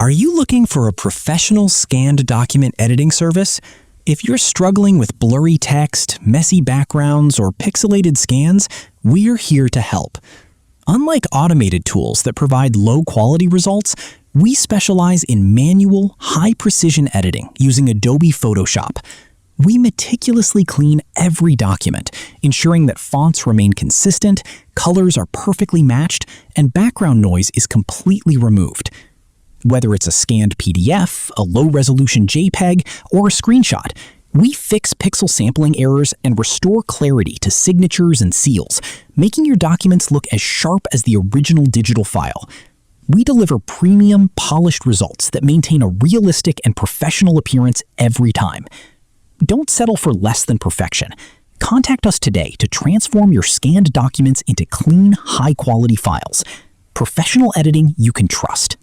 Are you looking for a professional scanned document editing service? If you're struggling with blurry text, messy backgrounds, or pixelated scans, we're here to help. Unlike automated tools that provide low-quality results, we specialize in manual, high-precision editing using Adobe Photoshop. We meticulously clean every document, ensuring that fonts remain consistent, colors are perfectly matched, and background noise is completely removed. Whether it's a scanned PDF, a low-resolution JPEG, or a screenshot, we fix pixel sampling errors and restore clarity to signatures and seals, making your documents look as sharp as the original digital file. We deliver premium, polished results that maintain a realistic and professional appearance every time. Don't settle for less than perfection. Contact us today to transform your scanned documents into clean, high-quality files. Professional editing you can trust.